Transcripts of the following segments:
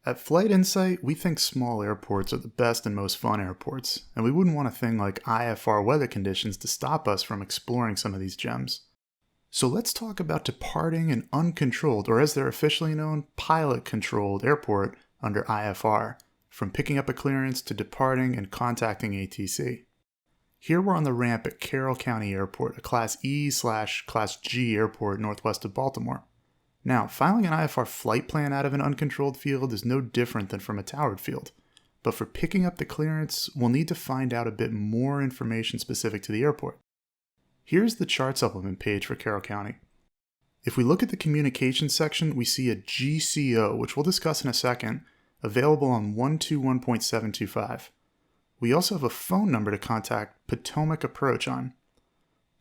At Flight Insight, we think small airports are the best and most fun airports, and we wouldn't want a thing like IFR weather conditions to stop us from exploring some of these gems. So let's talk about departing an uncontrolled, or as they're officially known, pilot-controlled airport under IFR, from picking up a clearance to departing and contacting ATC. Here we're on the ramp at Carroll County Airport, a Class E/Class G airport northwest of Baltimore. Now, filing an IFR flight plan out of an uncontrolled field is no different than from a towered field, but for picking up the clearance, we'll need to find out a bit more information specific to the airport. Here's the chart supplement page for Carroll County. If we look at the communications section, we see a GCO, which we'll discuss in a second, available on 121.725. We also have a phone number to contact Potomac Approach on.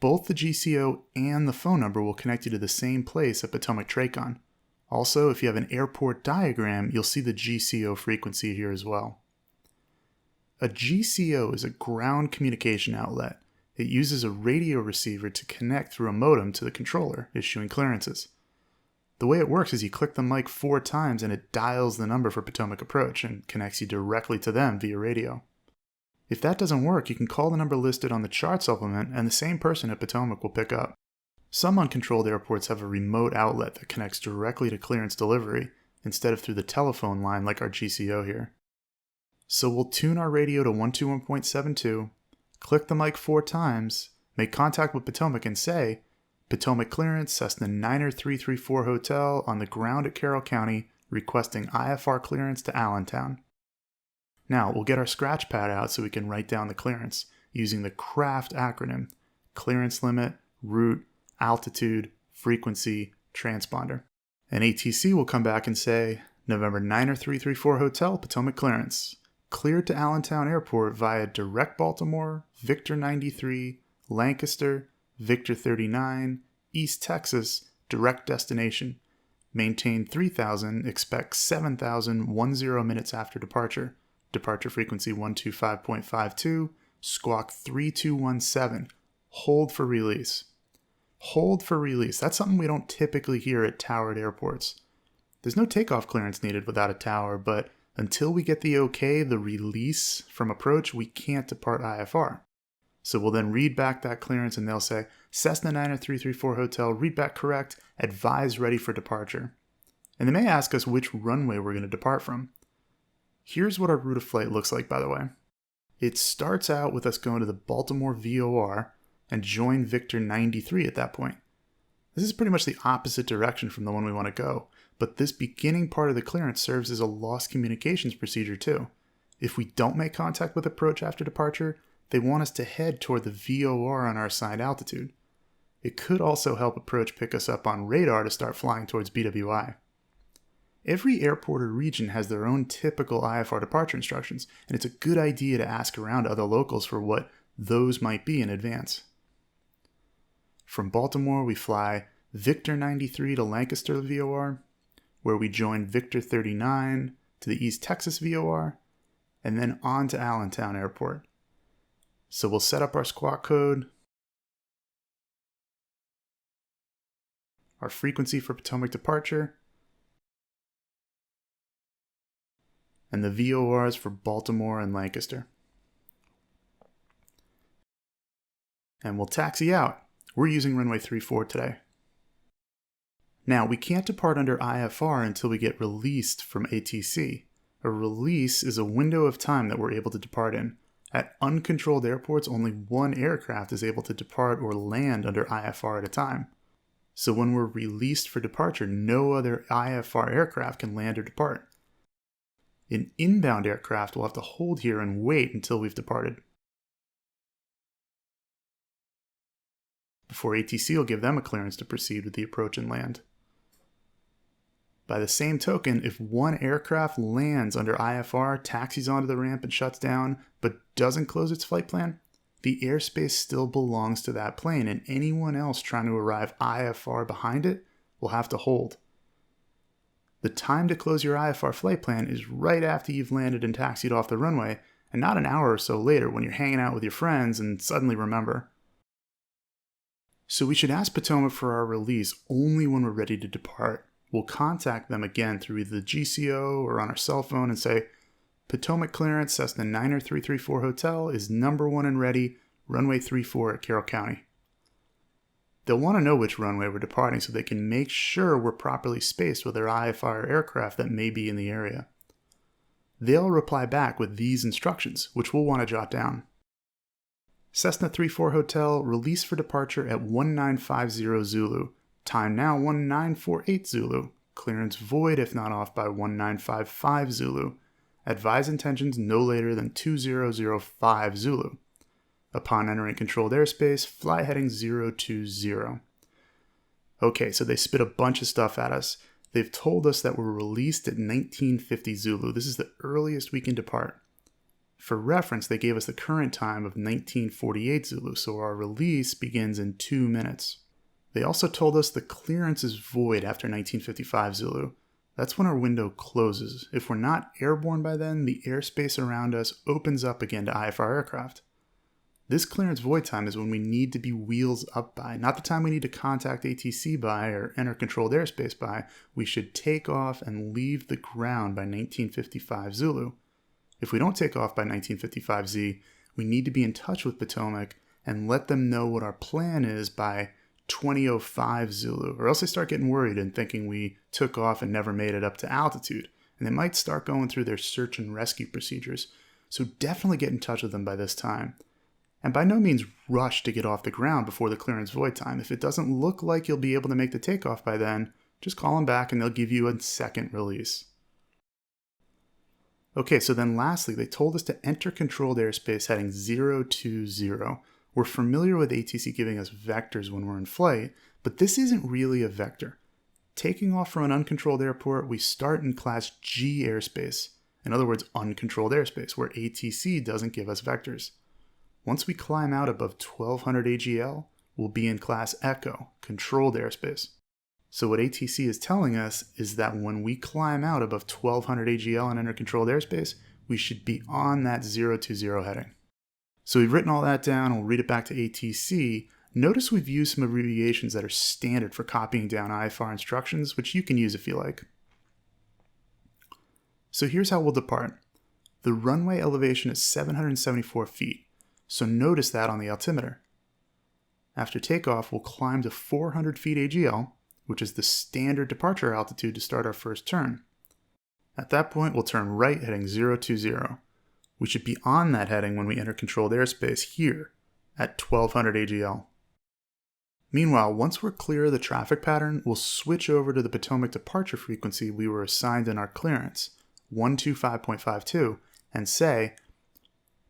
Both the GCO and the phone number will connect you to the same place at Potomac Tracon. Also, if you have an airport diagram, you'll see the GCO frequency here as well. A GCO is a ground communication outlet. It uses a radio receiver to connect through a modem to the controller issuing clearances. The way it works is you click the mic 4 times and it dials the number for Potomac Approach and connects you directly to them via radio. If that doesn't work, you can call the number listed on the chart supplement and the same person at Potomac will pick up. Some uncontrolled airports have a remote outlet that connects directly to clearance delivery instead of through the telephone line like our GCO here. So we'll tune our radio to 121.72, click the mic 4 times, make contact with Potomac and say, Potomac clearance, Cessna 90334 Hotel on the ground at Carroll County, requesting IFR clearance to Allentown. Now, we'll get our scratch pad out so we can write down the clearance using the CRAFT acronym: clearance limit, route, altitude, frequency, transponder. And ATC will come back and say, November 90334 Hotel, Potomac clearance. Cleared to Allentown Airport via direct Baltimore, Victor 93, Lancaster, Victor 39, East Texas, direct destination. Maintain 3000, expect 7000, 10 minutes after departure. Departure frequency 125.52, squawk 3217. Hold for release. Hold for release. That's something we don't typically hear at towered airports. There's no takeoff clearance needed without a tower, but until we get the okay, the release from approach, we can't depart IFR. So we'll then read back that clearance and they'll say, Cessna 90334 Hotel, read back correct, advise ready for departure. And they may ask us which runway we're going to depart from. Here's what our route of flight looks like, by the way. It starts out with us going to the Baltimore VOR and join Victor 93 at that point. This is pretty much the opposite direction from the one we want to go, but this beginning part of the clearance serves as a lost communications procedure too. If we don't make contact with approach after departure, they want us to head toward the VOR on our assigned altitude. It could also help approach pick us up on radar to start flying towards BWI. Every airport or region has their own typical IFR departure instructions, and it's a good idea to ask around other locals for what those might be in advance. From Baltimore, we fly Victor 93 to Lancaster VOR, where we join Victor 39 to the East Texas VOR, and then on to Allentown Airport. So we'll set up our squawk code, our frequency for Potomac departure, and the VORs for Baltimore and Lancaster. And we'll taxi out. We're using runway 34 today. Now, we can't depart under IFR until we get released from ATC. A release is a window of time that we're able to depart in. At uncontrolled airports, only one aircraft is able to depart or land under IFR at a time. So when we're released for departure, no other IFR aircraft can land or depart. An inbound aircraft will have to hold here and wait until we've departed, before ATC will give them a clearance to proceed with the approach and land. By the same token, if one aircraft lands under IFR, taxis onto the ramp and shuts down, but doesn't close its flight plan, the airspace still belongs to that plane, and anyone else trying to arrive IFR behind it will have to hold. The time to close your IFR flight plan is right after you've landed and taxied off the runway, and not an hour or so later when you're hanging out with your friends and suddenly remember. So we should ask Potomac for our release only when we're ready to depart. we'll contact them again through either the GCO or on our cell phone and say, Potomac clearance, Cessna 90334 Hotel is number 1 and ready, runway 34 at Carroll County. They'll want to know which runway we're departing so they can make sure we're properly spaced with their IFR aircraft that may be in the area. They'll reply back with these instructions, which we'll want to jot down. Cessna 34 Hotel, release for departure at 1950 Zulu. Time now 1948 Zulu. Clearance void if not off by 1955 Zulu. Advise intentions no later than 2005 Zulu. Upon entering controlled airspace, fly heading 020. Okay, so they spit a bunch of stuff at us. They've told us that we're released at 1950 Zulu. This is the earliest we can depart. For reference, they gave us the current time of 1948 Zulu, so our release begins in 2 minutes. They also told us the clearance is void after 1955 Zulu. That's when our window closes. If we're not airborne by then, the airspace around us opens up again to IFR aircraft. This clearance void time is when we need to be wheels up by, not the time we need to contact ATC by or enter controlled airspace by. We should take off and leave the ground by 1955 Zulu. If we don't take off by 1955 Z, we need to be in touch with Potomac and let them know what our plan is by 2005 Zulu, or else they start getting worried and thinking we took off and never made it up to altitude, and they might start going through their search and rescue procedures. So definitely get in touch with them by this time. And by no means rush to get off the ground before the clearance void time. If it doesn't look like you'll be able to make the takeoff by then, just call them back and they'll give you a second release. Okay, so then lastly, they told us to enter controlled airspace heading 020. We're familiar with ATC giving us vectors when we're in flight, but this isn't really a vector. Taking off from an uncontrolled airport, we start in Class G airspace. In other words, uncontrolled airspace, where ATC doesn't give us vectors. Once we climb out above 1200 AGL, we'll be in Class Echo, controlled airspace. So what ATC is telling us is that when we climb out above 1200 AGL and enter controlled airspace, we should be on that 020 heading. So we've written all that down, and we'll read it back to ATC. Notice we've used some abbreviations that are standard for copying down IFR instructions, which you can use if you like. So here's how we'll depart. The runway elevation is 774 feet. So notice that on the altimeter. After takeoff, we'll climb to 400 feet AGL, which is the standard departure altitude to start our first turn. At that point, we'll turn right heading 020. We should be on that heading when we enter controlled airspace here at 1200 AGL. Meanwhile, once we're clear of the traffic pattern, we'll switch over to the Potomac departure frequency we were assigned in our clearance, 125.52, and say,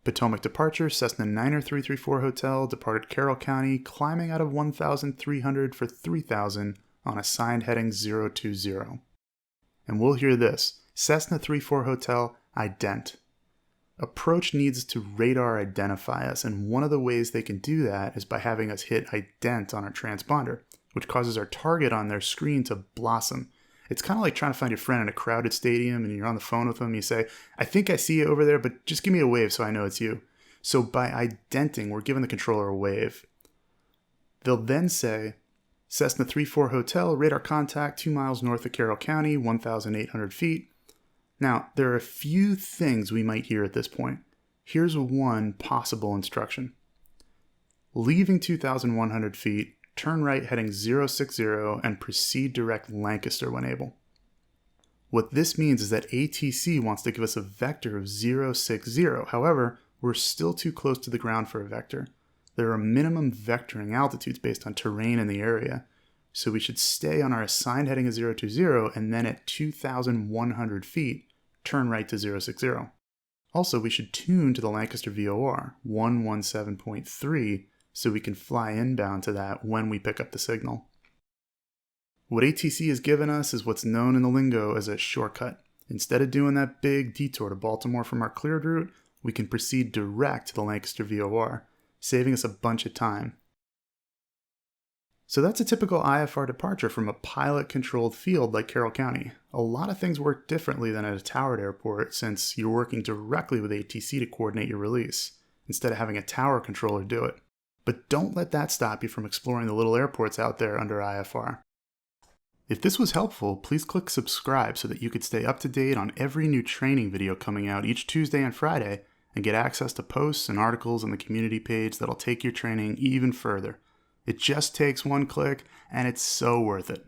Potomac departure, Cessna 90334 Hotel, departed Carroll County, climbing out of 1,300 for 3,000 on assigned heading 020. And we'll hear this, Cessna 34 Hotel, ident. Approach needs to radar identify us, and one of the ways they can do that is by having us hit ident on our transponder, which causes our target on their screen to blossom. It's kind of like trying to find your friend in a crowded stadium and you're on the phone with them. You say, I think I see you over there, but just give me a wave so I know it's you. So by identing, we're giving the controller a wave. They'll then say, Cessna 34 Hotel, radar contact 2 miles north of Carroll County, 1,800 feet. Now, there are a few things we might hear at this point. Here's one possible instruction. Leaving 2,100 feet, turn right heading 060 and proceed direct Lancaster when able. What this means is that ATC wants to give us a vector of 060. However, we're still too close to the ground for a vector. There are minimum vectoring altitudes based on terrain in the area, so we should stay on our assigned heading of 020 and then at 2,100 feet, turn right to 060. Also, we should tune to the Lancaster VOR, 117.3, so we can fly inbound to that when we pick up the signal. What ATC has given us is what's known in the lingo as a shortcut. Instead of doing that big detour to Baltimore from our cleared route, we can proceed direct to the Lancaster VOR, saving us a bunch of time. So that's a typical IFR departure from a pilot-controlled field like Carroll County. A lot of things work differently than at a towered airport since you're working directly with ATC to coordinate your release, instead of having a tower controller do it. But don't let that stop you from exploring the little airports out there under IFR. If this was helpful, please click subscribe so that you could stay up to date on every new training video coming out each Tuesday and Friday and get access to posts and articles on the community page that'll take your training even further. It just takes one click, and it's so worth it.